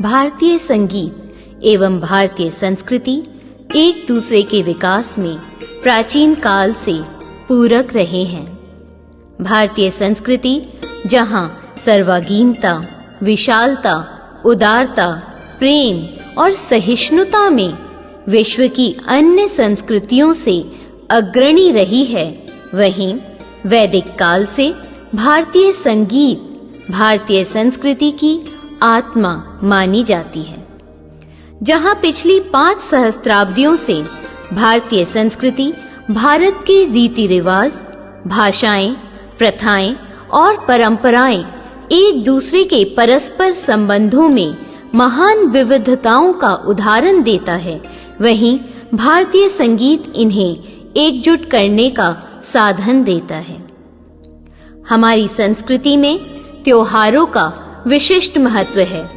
भारतीय संगीत एवं भारतीय संस्कृति एक दूसरे के विकास में प्राचीन काल से पूरक रहे हैं। भारतीय संस्कृति जहां सर्वांगीणता, विशालता, उदारता, प्रेम और सहिष्णुता में विश्व की अन्य संस्कृतियों से अग्रणी रही है, वहीं वैदिक काल से भारतीय संगीत भारतीय संस्कृति की आत्मा मानी जाती है। जहां पिछली 5 सहस्त्राब्दियों से भारतीय संस्कृति भारत के रीति रिवाज, भाषाएं, प्रथाएं और परंपराएं एक दूसरे के परस्पर संबंधों में महान विविधताओं का उदाहरण देता है, वहीं भारतीय संगीत इन्हें एकजुट करने का साधन देता है। हमारी संस्कृति में त्योहारों का विशिष्ट महत्व है।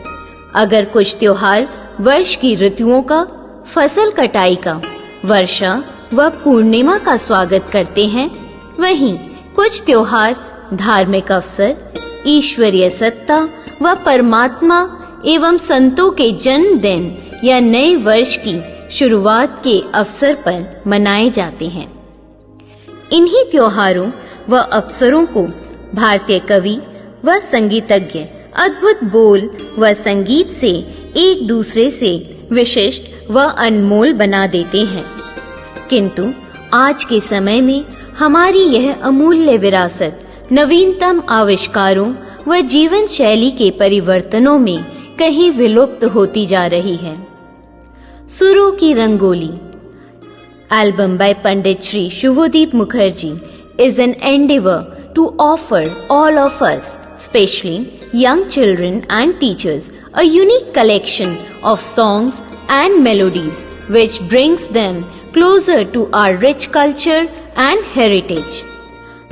अगर कुछ त्योहार वर्ष की ऋतुओं का, फसल कटाई का, वर्षा व पूर्णिमा का स्वागत करते हैं, वहीं कुछ त्योहार धार्मिक अवसर, ईश्वरीय सत्ता व परमात्मा एवं संतों के जन्मदिन या नए वर्ष की शुरुआत के अवसर पर मनाए जाते हैं। इन्हीं त्योहारों व अवसरों को भारतीय कवि व संगीतज्ञ अद्भुत बोल व संगीत से एक दूसरे से विशिष्ट व अनमोल बना देते हैं। किंतु आज के समय में हमारी यह अमूल्य विरासत नवीनतम आविष्कारों व जीवन शैली के परिवर्तनों में कहीं विलुप्त होती जा रही है। सुरों की rangoli album by Pandit Shri Shubhadeep Mukherjee is an endeavor to offer all of us, especially young children and teachers, a unique collection of songs and melodies which brings them closer to our rich culture and heritage.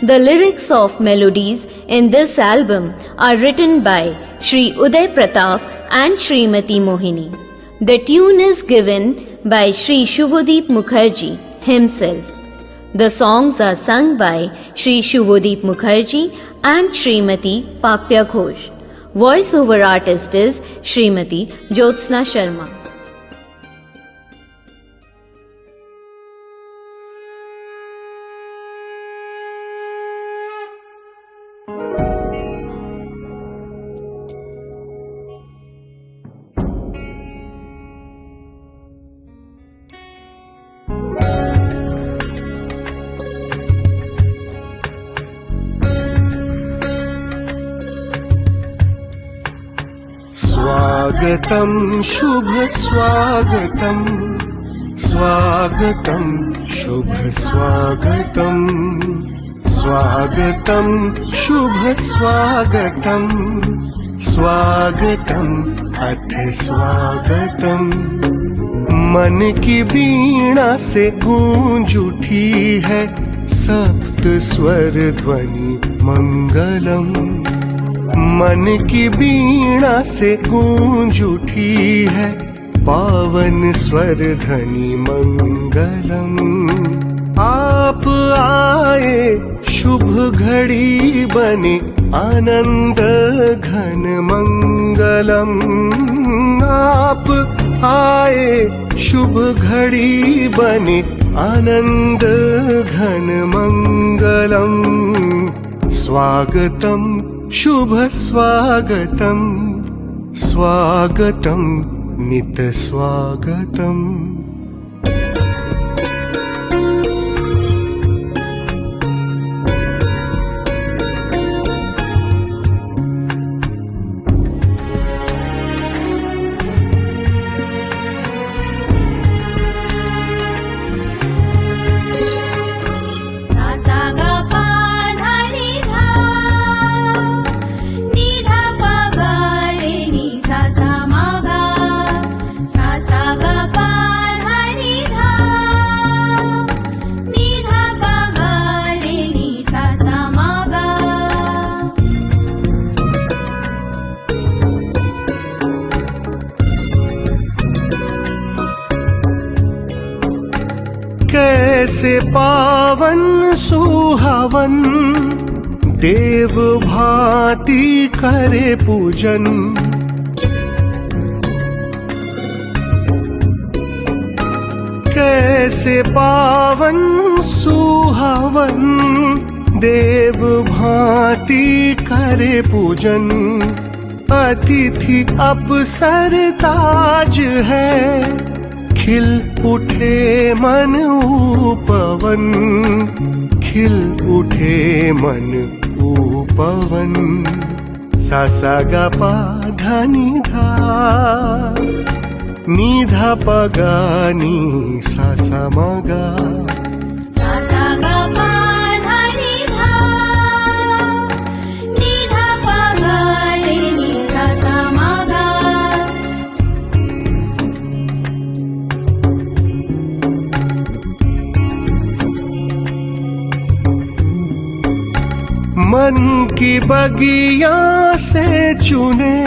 The lyrics of melodies in this album are written by Shri Uday Pratap and Srimati Mohini. The tune is given by Shri Shubhadeep Mukherjee himself. The songs are sung by Shri Shubhadeep Mukherjee and Srimati Papya Ghosh. Voice over artist is Srimati Jyotsna Sharma. स्वागतं शुभ स्वागतं, स्वागतं शुभ स्वागतं, स्वागतं शुभ स्वागतं, स्वागतं अथ स्वागतं। मन की वीणा से गूंज उठी है सप्त स्वर ध्वनि मंगलम। मन की वीणा से गूंज उठी है पावन स्वर ध्वनि मंगलम। आप आए शुभ घड़ी बने आनंद घन मंगलम। आप आए शुभ घड़ी बने आनंद घन मंगलम। स्वागतम शुभ स्वागतं, स्वागतं नित स्वागतम्। कैसे पावन सुहावन देव भांति करे पूजन। जैसे पावन सुहावन, देव भांति करे पूजन। अतिथि अवसर ताज है, खिल उठे मन उपवन, खिल उठे मन उपवन। सा सा गा पा धा नि धा, नि धा प गा नि सा सा म गा। सा सा गा पा धा नि धा, नि धा प गा रे नि सा सा म गा। मन की बगिया से चुने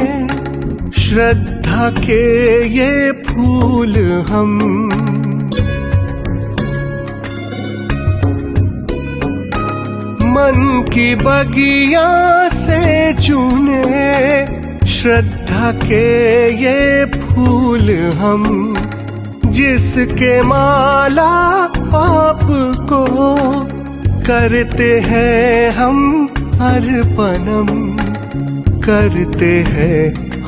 श्रद्धा के ये फूल हम। मन की बगिया से चुने श्रद्धा के ये फूल हम। जिसके माला आपको करते हैं हम अर्पणम, करते हैं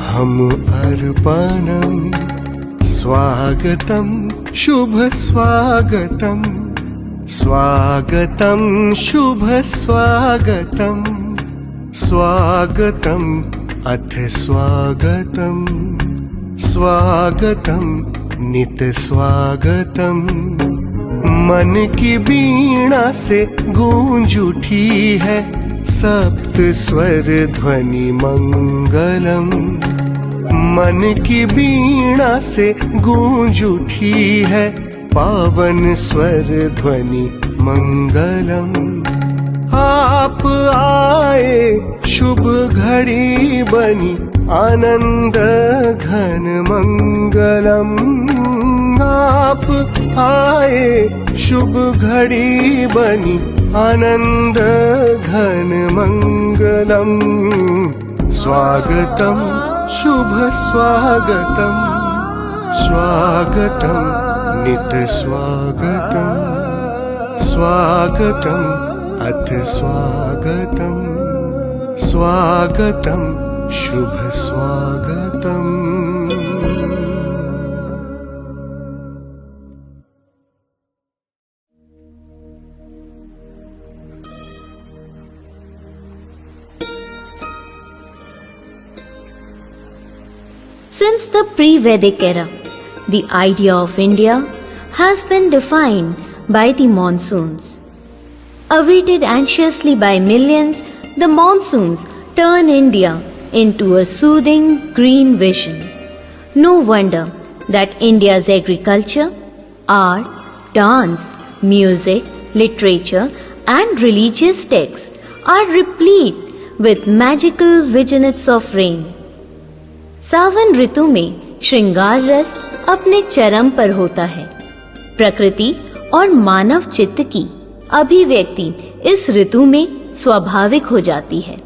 हम अर्पणम। स्वागतम शुभ स्वागतम, स्वागतम शुभ स्वागतम, स्वागतम अथ स्वागतम, स्वागतम नित स्वागतम। मन की वीणा से गूंज उठी है सप्त स्वर ध्वनि मंगलम। मन की वीणा से गूंज उठी है पावन स्वर ध्वनि मंगलम। आप आए शुभ घड़ी बनी आनंद घन मंगलम। आप आए शुभ घड़ी बनी आनंद घन मंगलम। स्वागतम शुभ स्वागतम, स्वागतम नित स्वागतम, स्वागतम अथ स्वागतम, स्वागतम शुभ स्वागतम। Since the pre-Vedic era, the idea of India has been defined by the monsoons. Awaited anxiously by millions, the monsoons turn India into a soothing green vision. No wonder that India's agriculture, art, dance, music, literature and religious texts are replete with magical vignettes of rain. सावन ऋतु में श्रृंगार रस अपने चरम पर होता है। प्रकृति और मानव चित्त की अभिव्यक्ति इस ऋतु में स्वाभाविक हो जाती है।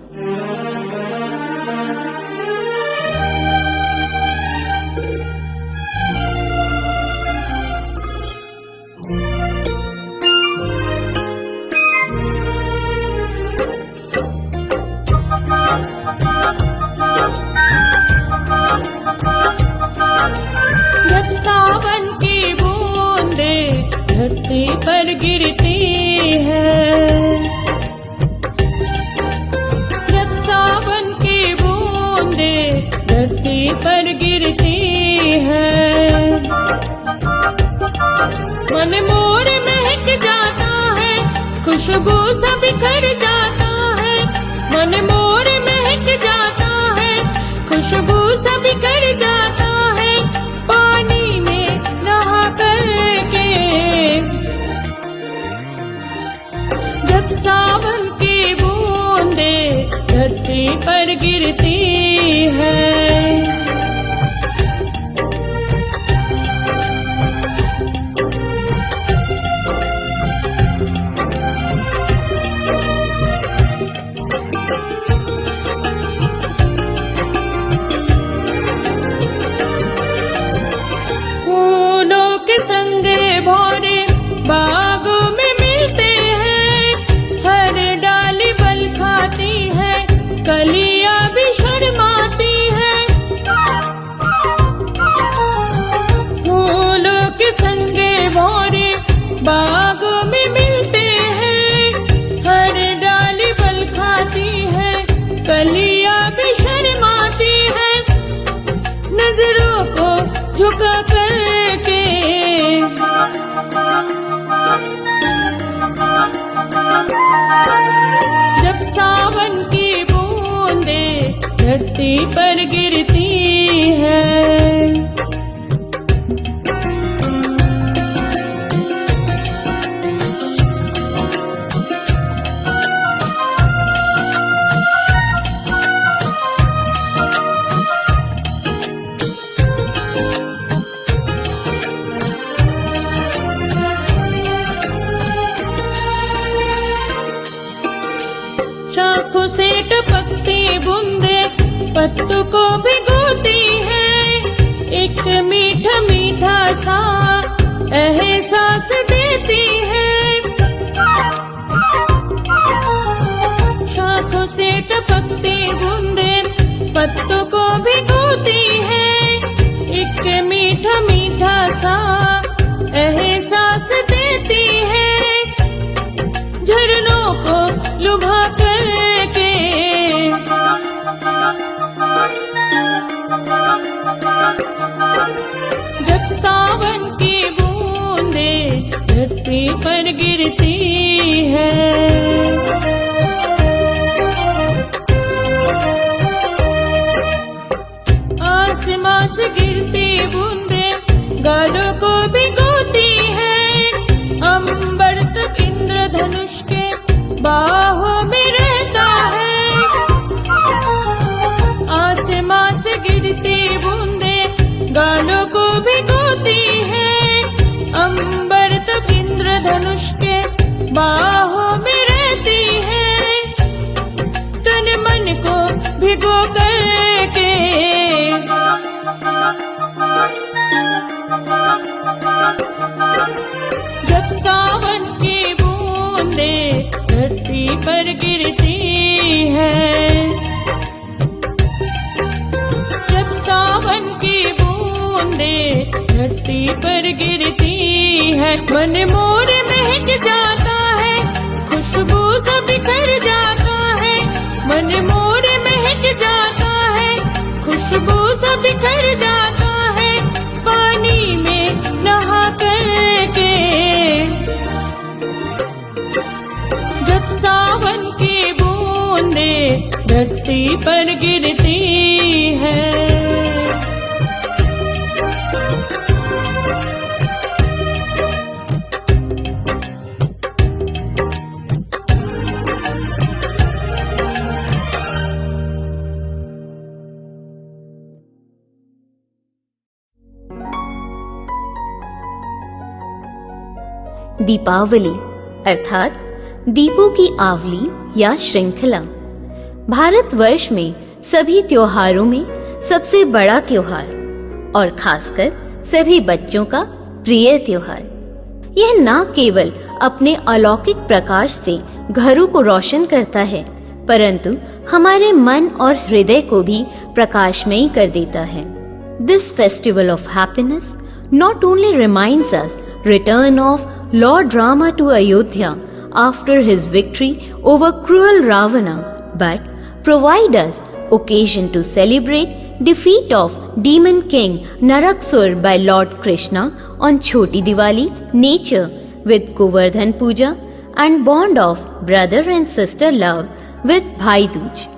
सावन की बूंदे धरती पर गिरती है, जब सावन की बूंदे धरती पर गिरती है, मन मोर महक जाता है, खुशबू सा बिखर जाता है। मन मोर महक जाता है, खुशबू सा बिखर जाता है। पानी में नहा करके जब सावन की बूंदे धरती पर गिरती है, संगे भोरे नजरों को झुका करके। जब सावन की बूंदे धरती पर गिरती है, शाखों से टपकती बूंदे पत्तों को भिगोती है, एक मीठा मीठा सा एहसास देती है। शाखों से टपकती बूंदे पत्तों को भिगोती है, एक मीठा मीठा सा एहसास देती है। झरनों को लुभा करके, जब सावन की बूंदे धरती पर गिरती है, आसमां से गिरती बूंदे गालों को भिगोती है, अंबर तक इंद्रधनुष के बाहों में रहता है। आसमां से गिरती बूंदे गालों को भिगोती है, अंबर तक इंद्रधनुष के बाहों में रहती है। तन मन को भिगो करके, जब सावन की बूंदे धरती पर गिरती है, जब सावन की बूंदे धरती पर गिरती है, मन मोर महक जाता है, खुशबू सा बिखर जाता है। मन मोर महक जाता है, खुशबू सा बिखर जाता है, पानी में नहा करके। जब सावन की बूंदे धरती पर गिरती है, दीपावली अर्थात दीपों की आवली या श्रृंखला भारतवर्ष में सभी त्योहारों में सबसे बड़ा त्योहार और खासकर सभी बच्चों का प्रिय त्योहार। यह न केवल अपने अलौकिक प्रकाश से घरों को रोशन करता है, परंतु हमारे मन और हृदय को भी प्रकाशमयी कर देता है। This festival of happiness not only reminds us return of Lord Rama to Ayodhya after his victory over cruel Ravana, but provide us occasion to celebrate defeat of demon king Naraksur by Lord Krishna on Choti Diwali, nature with Govardhan Puja, and bond of brother and sister love with Bhai Dooj.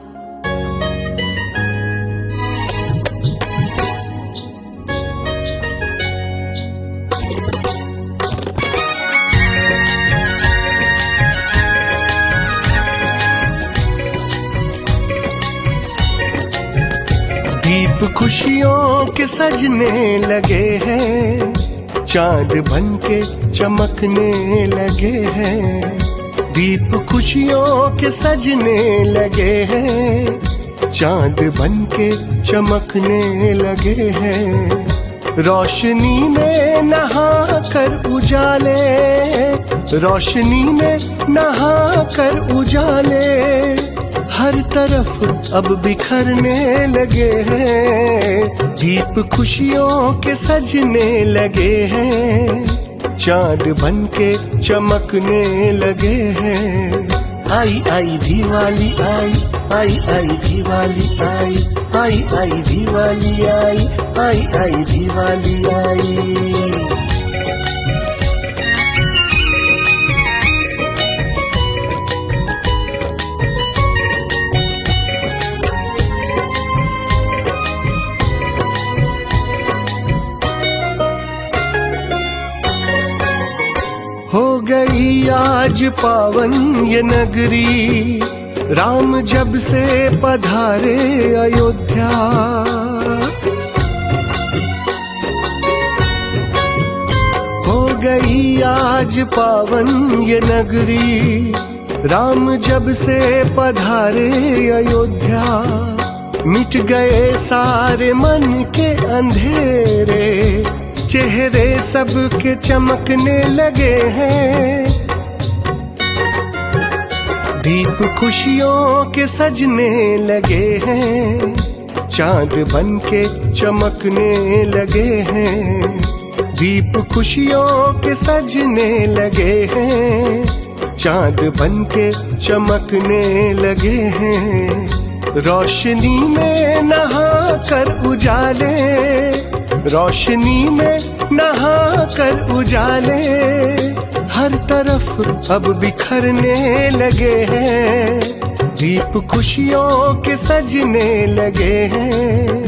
दीप खुशियों के सजने लगे हैं, चांद बन के चमकने लगे हैं। दीप खुशियों के सजने लगे हैं, चांद बन के चमकने लगे हैं। रोशनी में नहा कर उजाले, रोशनी में नहा कर उजाले हर तरफ अब बिखरने लगे हैं। दीप खुशियों के सजने लगे हैं, चांद बन के चमकने लगे हैं। आई आई दिवाली आई, आई आई दिवाली आई, आई आई दिवाली आई, आई आई दिवाली आई। हो गई आज पावन ये नगरी, राम जब से पधारे अयोध्या। हो गई आज पावन ये नगरी, राम जब से पधारे अयोध्या। मिट गए सारे मन के अंधेरे, चेहरे सबके चमकने लगे हैं। दीप खुशियों के सजने लगे हैं, चांद बन के चमकने लगे हैं। दीप खुशियों के सजने लगे हैं, चांद बन के चमकने लगे हैं। रोशनी में नहा कर उजाले, रोशनी में नहा कर उजाले, हर तरफ अब बिखरने लगे हैं। दीप खुशियों के सजने लगे हैं,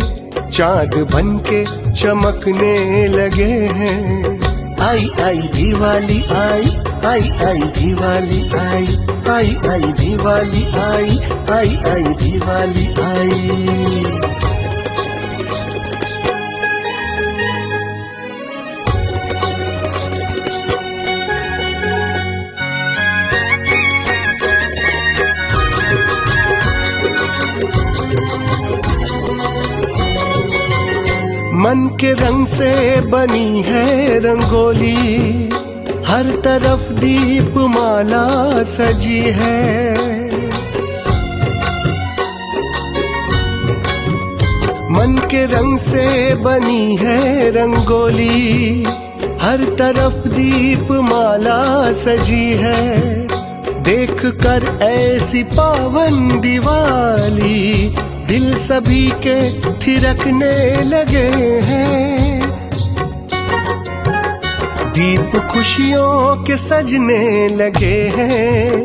चांद बन के चमकने लगे हैं। आई आई दिवाली आई, आई आई दिवाली आई, आई आई दिवाली आई, आई आई दिवाली आई। मन के रंग से बनी है रंगोली, हर तरफ दीप माला सजी है। मन के रंग से बनी है रंगोली, हर तरफ दीप माला सजी है। देख कर ऐसी पावन दिवाली, दिल सभी के थिरकने लगे हैं। दीप खुशियों के सजने लगे हैं,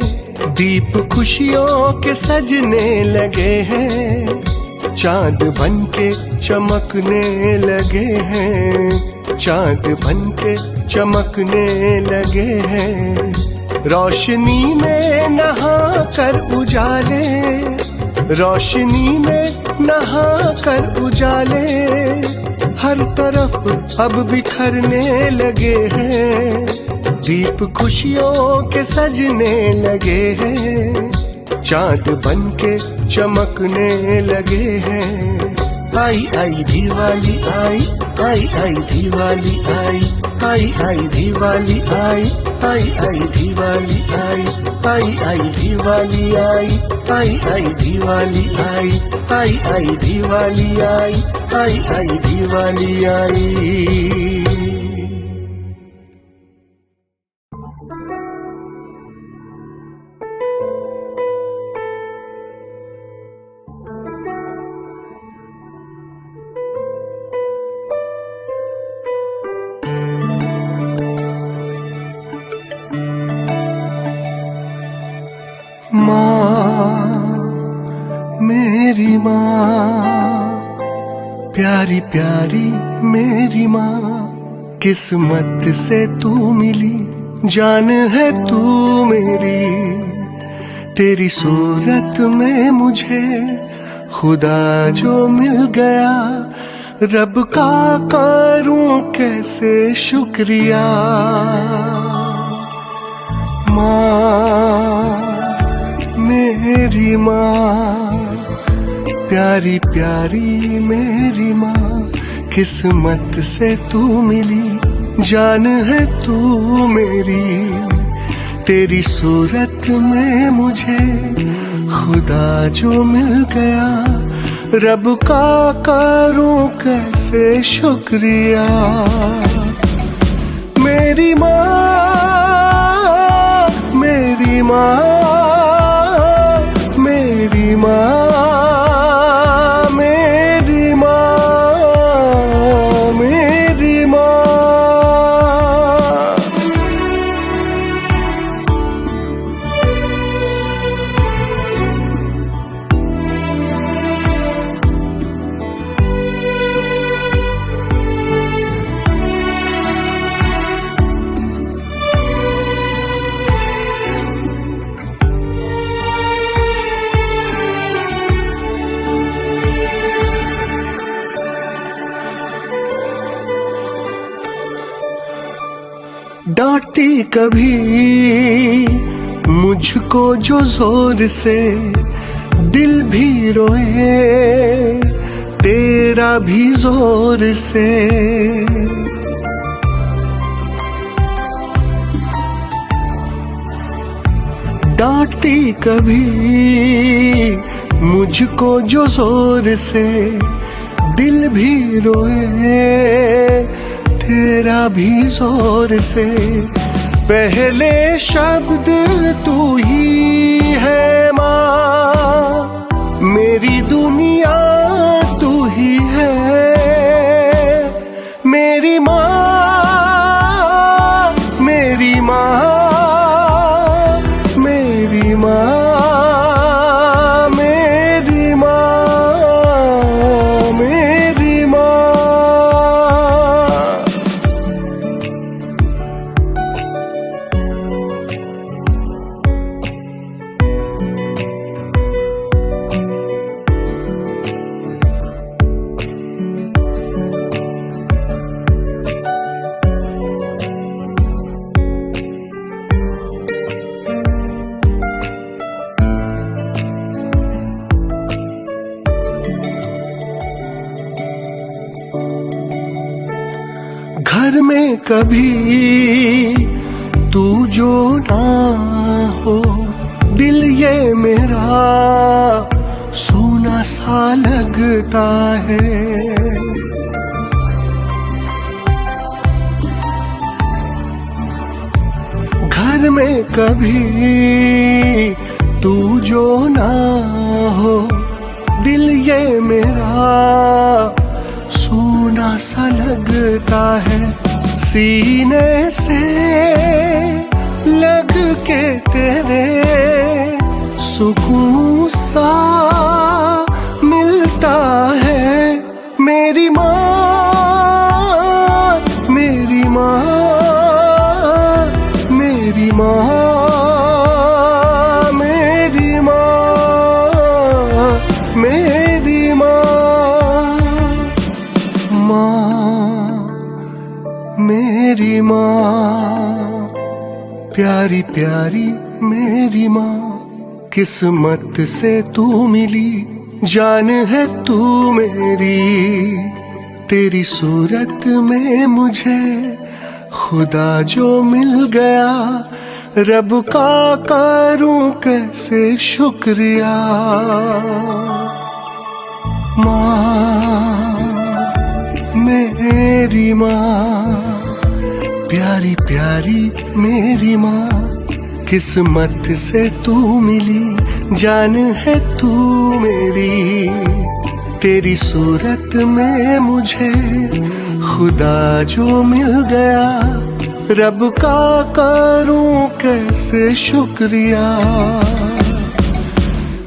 दीप खुशियों के सजने लगे हैं। चांद बन के चमकने लगे हैं, चांद बन के चमकने लगे हैं। रोशनी में नहा कर उजाले, रोशनी में नहा कर उजाले, हर तरफ अब बिखरने लगे हैं। दीप खुशियों के सजने लगे हैं, चांद बन के चमकने लगे हैं। आई आई दिवाली आई, आई आई दिवाली आई, आई आई दिवाली आई, आई आई दिवाली आई, आई आई दिवाली आई, आई आई दिवाली आई, आई आई दिवाली आई, आई आई दिवाली आई। मेरी माँ, प्यारी प्यारी मेरी माँ, किस्मत से तू मिली, जान है तू मेरी। तेरी सूरत में मुझे खुदा जो मिल गया, रब का करूं कैसे शुक्रिया। माँ मेरी माँ, प्यारी प्यारी मेरी माँ, किस्मत से तू मिली, जान है तू मेरी। तेरी सूरत में मुझे खुदा जो मिल गया, रब का करूं कैसे शुक्रिया। मेरी माँ, मेरी माँ, मेरी माँ, मेरी माँ। डांटती कभी मुझको जो जोर से, दिल भी रोए तेरा भी जोर से। डांटती कभी मुझको जो जोर से, दिल भी रोए तेरा भी जोर से। पहले शब्द तू ही है माँ, मेरी दुनिया तू ही है। मेरी माँ, मेरी माँ, मेरी माँ, मेरी माँ, मेरी माँ। घर में कभी तू जो ना हो, दिल ये मेरा सूना सा लगता है। घर में कभी तू जो ना हो, दिल ये मेरा सूना सा लगता है। सीने से लग के तेरे सुकून सा मिलता है। मेरी माँ, मेरी माँ, मेरी माँ, मेरी माँ, मेरी माँ। मेरी माँ, प्यारी प्यारी मेरी माँ, किस्मत से तू मिली, जान है तू मेरी। तेरी सूरत में मुझे खुदा जो मिल गया, रब का करूं कैसे शुक्रिया। माँ, मेरी माँ, प्यारी प्यारी मेरी माँ, किस्मत से तू मिली, जान है तू मेरी। तेरी सूरत में मुझे खुदा जो मिल गया, रब का करूं कैसे शुक्रिया।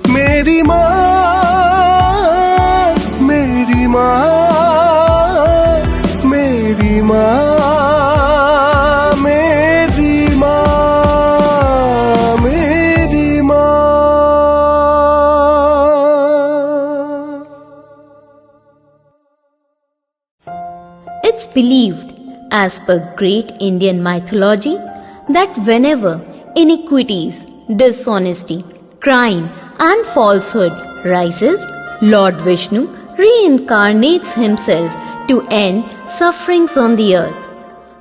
मेरी माँ, मेरी माँ, मेरी माँ, मेरी माँ, मेरी माँ। It's believed, as per great Indian mythology, that whenever iniquities, dishonesty, crime and falsehood rises, Lord Vishnu reincarnates himself to end sufferings on the earth.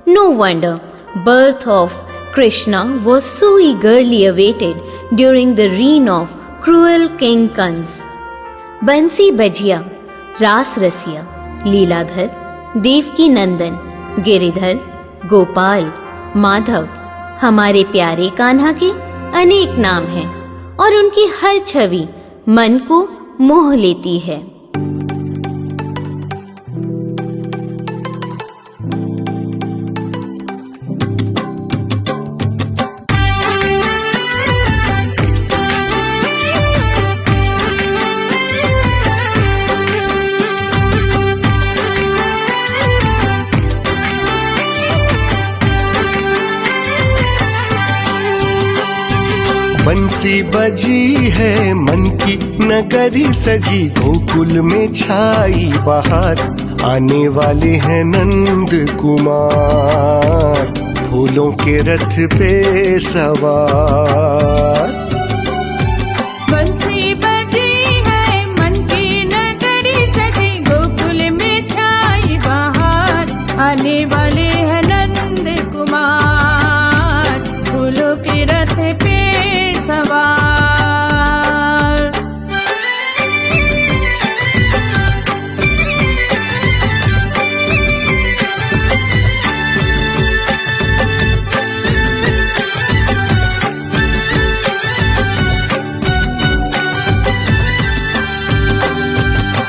No wonder birth of Krishna was so eagerly awaited during the reign of cruel King Kans. बंसी बजिया, रास रसिया, लीलाधर, देवकी नंदन, गिरिधर, गोपाल, माधव हमारे प्यारे कान्हा के अनेक नाम हैं और उनकी हर छवि मन को मोह लेती है। बंसी बजी है मन की नगरी सजी, गोकुल में छाई बहार, आने वाले हैं नंद कुमार, फूलों के रथ पे सवार। बंसी बजी है मन की नगरी सजी, गोकुल में छाई बहार, आने वाले हैं नंद कुमार, फूलों के रथ पे सवार।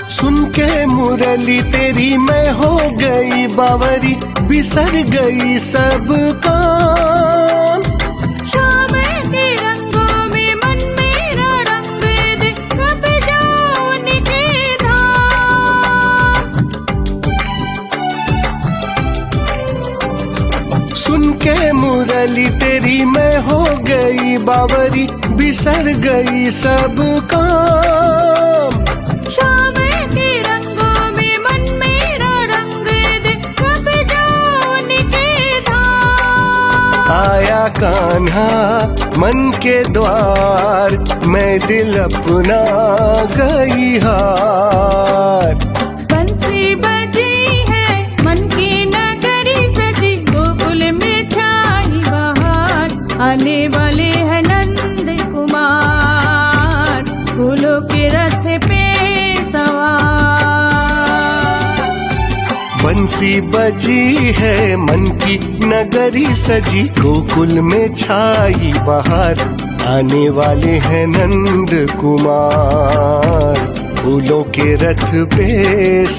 सुन के मुरली तेरी मैं हो गई बावरी, बिसर गई सब काम। शाम के रंगों में मन मेरा रंग दे, कब जाऊं उनके धाम। सुन के मुरली तेरी मैं हो गई बावरी, बिसर गई सब काम। शाम के रंगों में मन मेरा रंग दे, कब जाऊं उनके धाम। आया कान्हा मन के द्वार, मैं दिल अपना गई हार। बंसी बजी है मन की नगरी सजी, गोकुल में छाई बहार, आने वाले हैं नंद कुमार, फूलों के रथ पे सवार। बंसी बजी है मन की नगरी सजी, गोकुल में छाई बहार, आने वाले हैं नंद कुमार, फूलों के रथ पे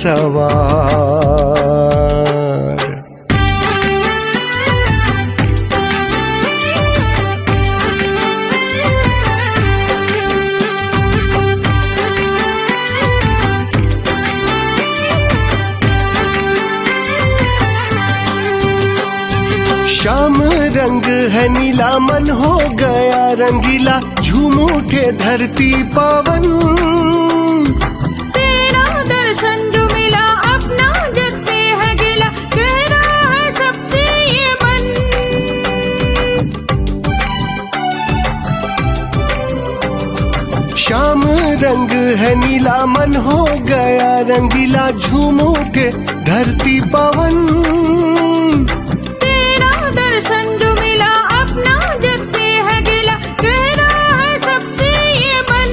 सवार। श्याम रंग है नीला, मन हो गया रंगीला, झूम उठे धरती पवन। तेरा दर्शन जो मिला अपना जग से है गिला, कह रहा है सबसे ये मन। श्याम रंग है नीला, मन हो गया रंगीला, झूम उठे धरती पवन। दर्शन जो मिला अपना जग से है गिला, कह रहा है सबसे ये मन।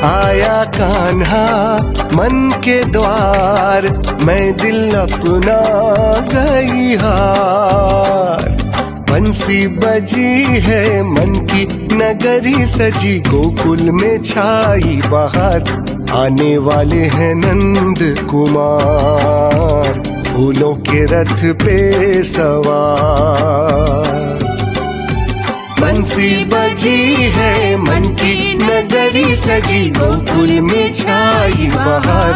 आया कान्हा मन के द्वार, मैं दिल अपना गई हार। बंसी बजी है मन की नगरी सजी, गोकुल में छाई बहार, आने वाले हैं नंद कुमार, फूलों के रथ पे सवार। बंसी बजी है मन की नगरी सजी, गोकुल में छाई बहार,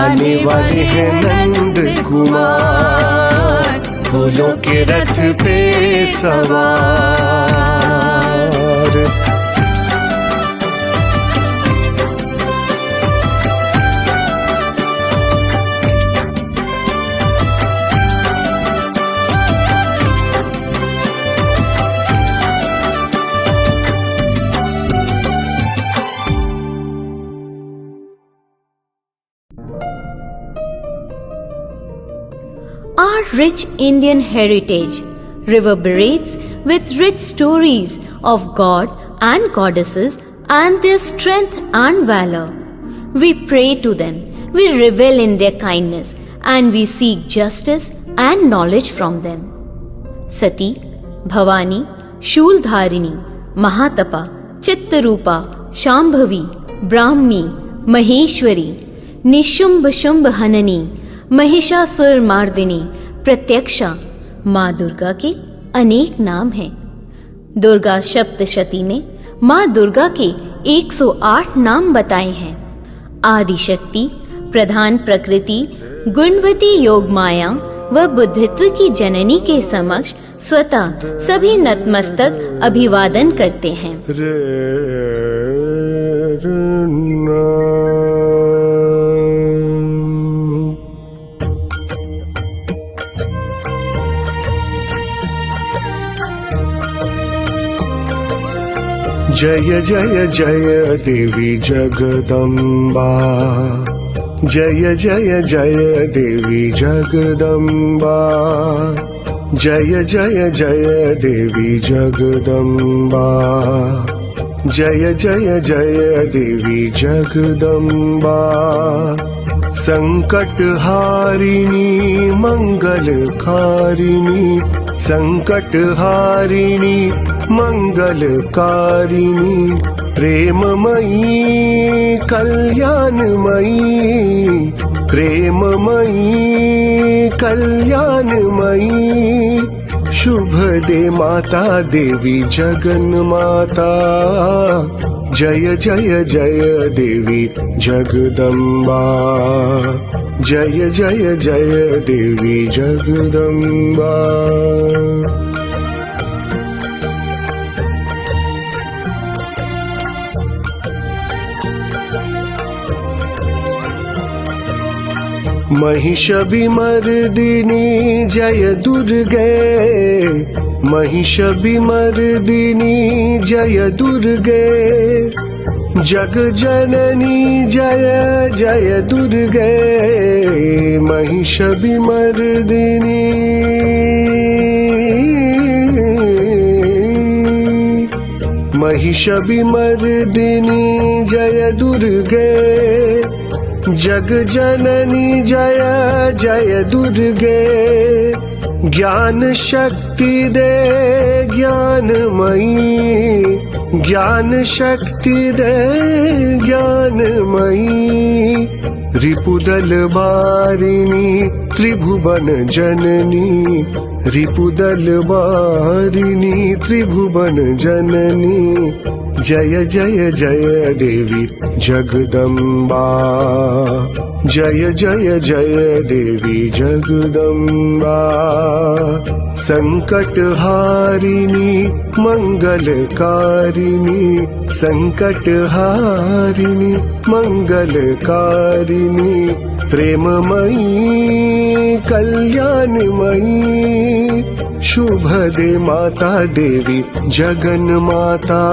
आने वाले हैं नंद कुमार, फूलों के रथ पे सवार। Our rich Indian heritage reverberates with rich stories of God and goddesses and their strength and valor. We pray to them, we revel in their kindness, and we seek justice and knowledge from them. Sati, Bhavani, Shuldharini, Mahatapa, Chittarupa, Shambhavi, Brahmi, Maheshwari, Nishumbh Shumbh हननी, Mahishasura मार्दिनी, प्रत्यक्षा, माँ दुर्गा के अनेक नाम हैं। दुर्गा सप्तशती में माँ दुर्गा के 108 नाम बताए हैं। आदिशक्ति, प्रधान प्रकृति, गुणवती, योग माया व बुद्धित्व की जननी के समक्ष स्वतः सभी नतमस्तक अभिवादन करते हैं। जय जय जय देवी जगदम्बा, जय जय जय देवी जगदम्बा, जय जय जय देवी जगदम्बा, जय जय जय देवी जगदम्बा। संकट हारिणी मंगलकारिणी, संकट हारिणी मंगलकारिणी, प्रेममयी कल्याणमयी, प्रेममयी कल्याणमयी। शुभ दे माता देवी जगन्माता, जय जय जय देवी जगदम्बा, जय जय जय देवी जगदम्बा। महिषाभिमर्दिनी जय दुर्गे, महिषाभिमर्दिनी जय दुर्गे, जग जननी जय जय दुर्गे, महिषाभिमर्दिनी। महिषाभिमर्दिनी जय दुर्गे, जग जननी जय जय दुर्गे। ज्ञान शक्ति दे ज्ञानमयी, ज्ञान शक्ति दे ज्ञानमयी। रिपुदल वारिणी त्रिभुवन जननी, रिपुदल वारिणी त्रिभुवन जननी। जय जय जय देवी जगदम्बा, जय जय जय देवी जगदम्बा। संकट हारिणी मंगलकारिणी, संकट हारिणी मंगलकारिणी। प्रेममयी कल्याणमयी, शुभ दे माता देवी जगन्माता,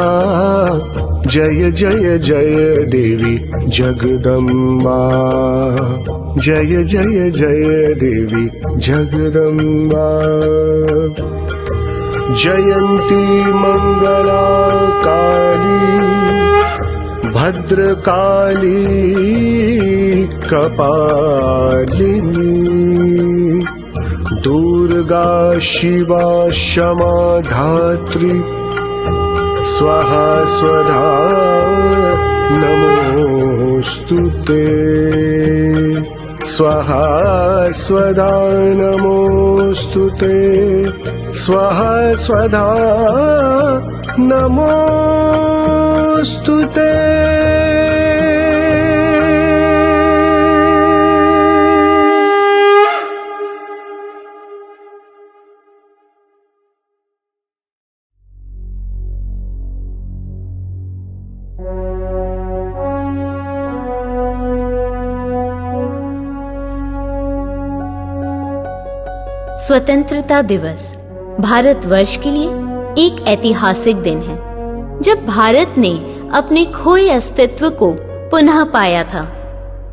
जय जय जय देवी जगदम्बा, जय जय जय देवी जगदम्बा। जयंती मंगला काली भद्रकाली कपालिनी, दुर्गा शिवा क्षमा धात्री, स्वाहा स्वधा नमोस्तुते, स्वाहा स्वधा नमोस्तुते, स्वाहा स्वधा नमोस्तुते। स्वतंत्रता दिवस भारतवर्ष के लिए एक ऐतिहासिक दिन है, जब भारत ने अपने खोए अस्तित्व को पुनः पाया था।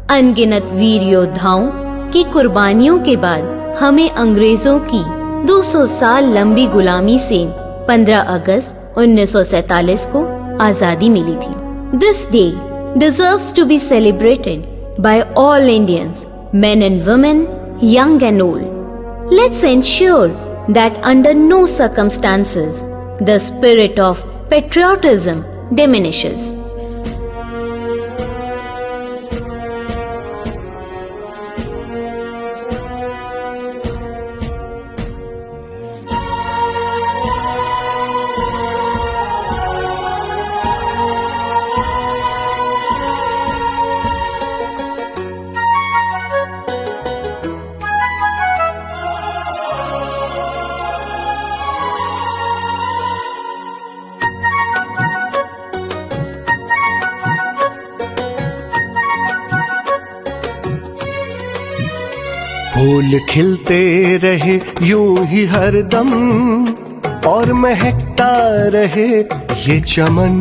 अनगिनत वीर योद्धाओं की कुर्बानियों के बाद हमें अंग्रेजों की 200 साल लंबी गुलामी से 15 अगस्त 1947 को आजादी मिली थी। This day deserves to be celebrated by all Indians, men and women, young and old. Let's ensure that under no circumstances the spirit of patriotism diminishes. फूल खिलते रहे यूं ही हरदम और महकता रहे ये चमन।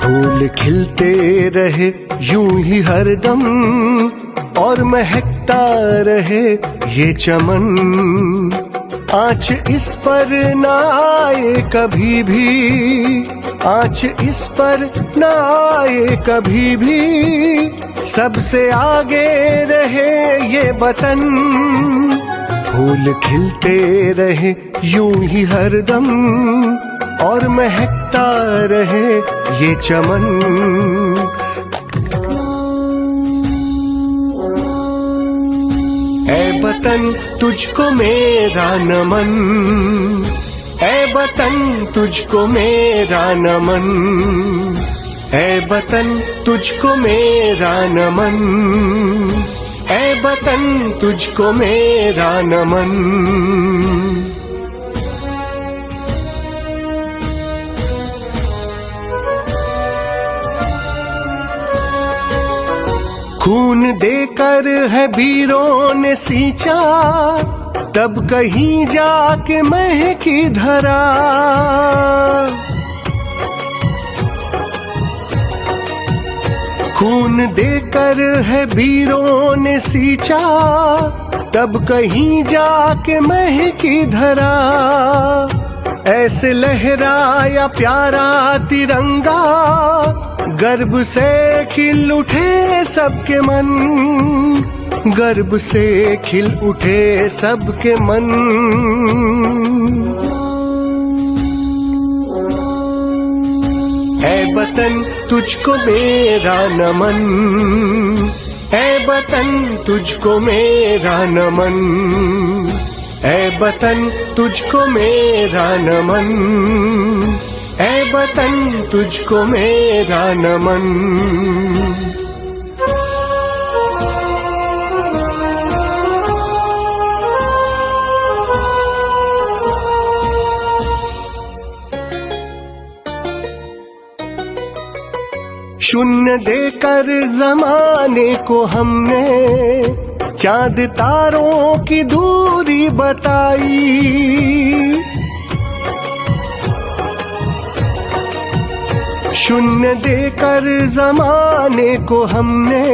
फूल खिलते रहे यूं ही हरदम और महकता रहे ये चमन। आँच इस पर ना आए कभी भी, आँच इस पर ना आए कभी भी, सबसे आगे रहे ये वतन। फूल खिलते रहे यूं ही हरदम और महकता रहे ये चमन। ऐ वतन तुझको मेरा नमन, ऐ वतन तुझको मेरा नमन, ऐ वतन तुझको मेरा नमन, ऐ वतन तुझको मेरा नमन। खून देकर है वीरों ने सींचा, तब कहीं जाके महकी धरा। खून देकर है वीरों ने सींचा, तब कहीं जाके महकी धरा। ऐसे लहराया प्यारा तिरंगा, गर्व से खिल उठे सबके मन, गर्व से खिल उठे सबके मन। ऐ वतन तुझको मेरा नमन, ऐ वतन तुझको मेरा नमन, ऐ वतन तुझको मेरा नमन, ऐ वतन तुझको मेरा नमन। शून्य देकर जमाने को हमने चांद तारों की दूरी बताई। शून्य देकर जमाने को हमने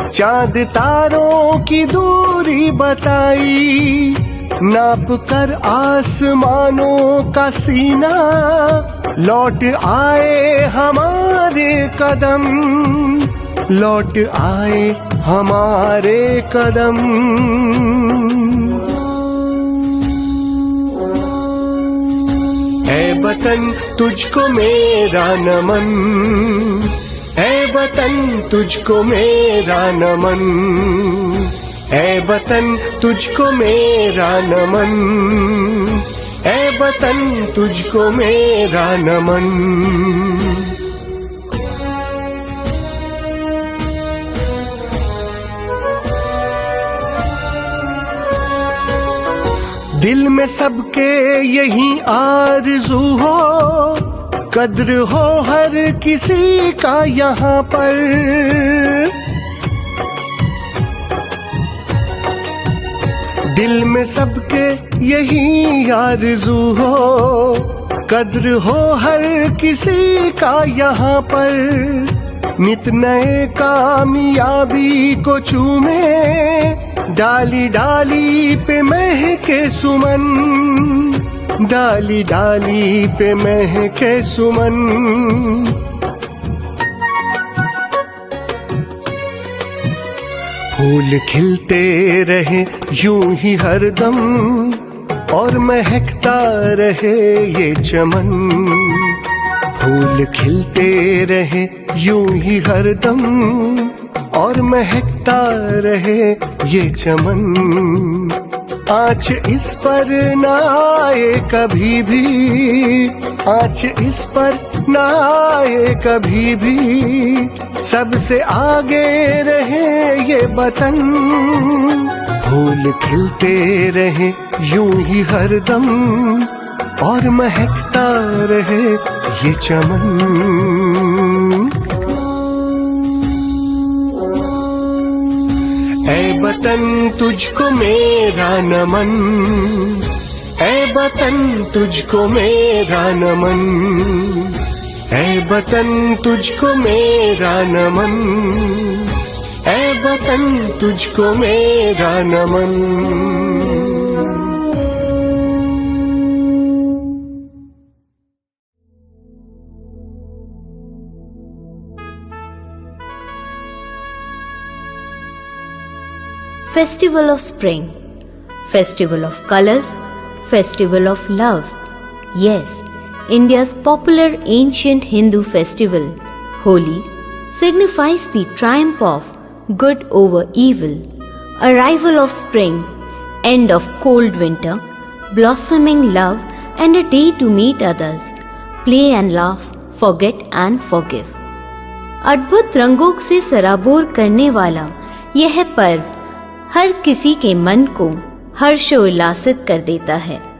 चांद तारों की दूरी बताई। नाप कर आसमानों का सीना लौट आए हमारे कदम, लौट आए हमारे कदम। ऐ वतन तुझको मेरा नमन, ऐ वतन तुझको मेरा नमन, ऐ वतन तुझको मेरा नमन, ऐ वतन तुझको मेरा नमन। दिल में सबके यही आरज़ू हो, कद्र हो हर किसी का यहाँ पर। दिल में सबके यही आरज़ू हो, कद्र हो हर किसी का यहाँ पर। नित नए कामयाबी को चूमे, डाली डाली पे महके सुमन, डाली डाली पे महके सुमन। फूल खिलते रहे यूं ही हरदम और महकता रहे ये चमन। फूल खिलते रहे यूं ही हरदम और महकता रहे ये चमन। आँच इस पर ना आए कभी भी, आँच इस पर ना आए कभी भी, सबसे आगे रहे ये वतन। फूल खिलते रहे यूं ही हरदम और महकता रहे ये चमन। ऐ वतन तुझको मेरा नमन, ऐ वतन तुझको मेरा नमन, ऐ वतन तुझको मेरा नमन, ऐ वतन तुझको मेरा नमन। Festival of Spring, Festival of Colors, Festival of Love. Yes, India's popular ancient Hindu festival, Holi, signifies the triumph of good over evil, arrival of spring, end of cold winter, blossoming love and a day to meet others, play and laugh, forget and forgive. अद्भुत रंगों से सराबोर करने वाला यह पर्व हर किसी के मन को हर्षोल्लासित कर देता है।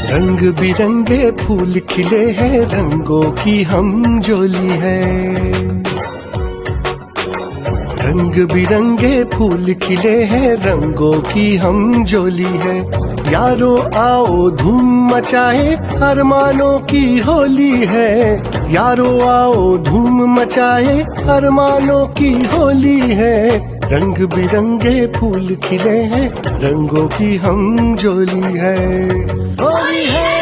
रंग बिरंगे फूल खिले हैं, रंगों की हम जोली है। रंग बिरंगे फूल खिले हैं, रंगों की हम जोली है। यारो आओ धूम मचाए, अरमानों की होली है। यारो आओ धूम मचाए, अरमानों की होली है। रंग बिरंगे फूल खिले हैं, रंगों की हम जोली है। होली है।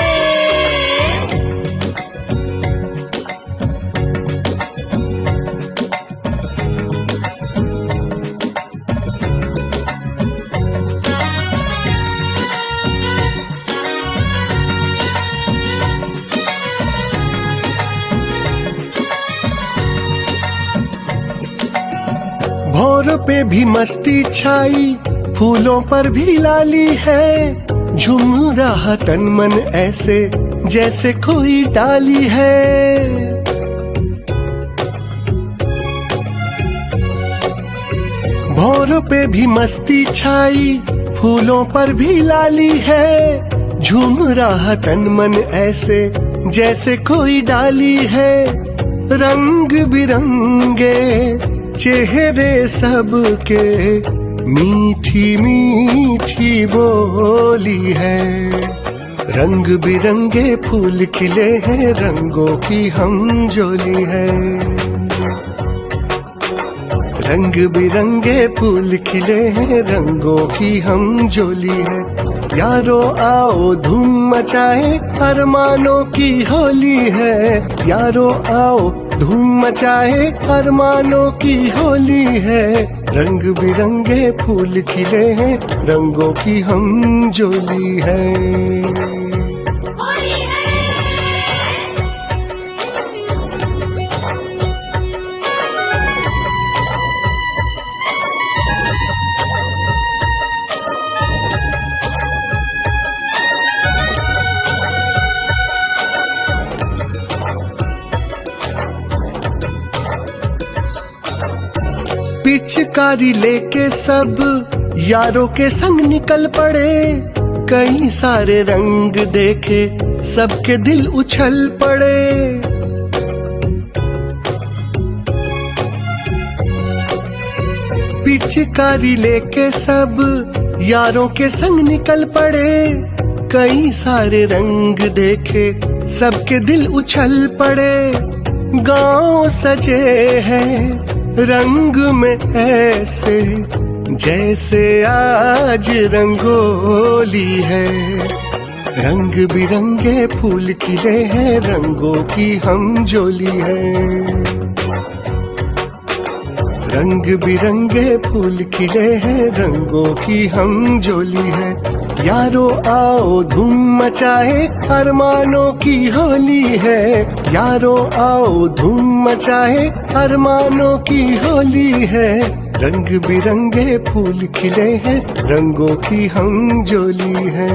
भौर पे भी मस्ती छाई, फूलों पर भी लाली है। झूम रहा तन मन ऐसे जैसे कोई डाली है। भौर पे भी मस्ती छाई, फूलों पर भी लाली है। झूम रहा तन मन ऐसे जैसे कोई डाली है। रंग बिरंगे चेहरे सबके, मीठी मीठी बोली है। रंग बिरंगे फूल खिले हैं, रंगों की हम जोली है। रंग बिरंगे फूल खिले हैं, रंगों की हम जोली है। यारो आओ धूम मचाए, अरमानों की होली है। यारो आओ धूम मचाए, अरमानों की होली है। रंग बिरंगे फूल खिले हैं, रंगों की हम जोली है। पिचकारी लेके सब यारों के संग निकल पड़े। कई सारे रंग देखे, सबके दिल उछल पड़े। पिचकारी लेके सब यारों के संग निकल पड़े। कई सारे रंग देखे, सबके दिल उछल पड़े। गांव सजे हैं रंग में ऐसे जैसे आज रंगोली है। रंग बिरंगे फूल खिले हैं, रंगों की हम जोली है। रंग बिरंगे फूल खिले हैं, रंगों की हम जोली है। यारो आओ धूम मचाए, अरमानों की होली है। यारो आओ धूम मचाए, अरमानों की होली है। रंग बिरंगे फूल खिले हैं, रंगों की हम जोली है।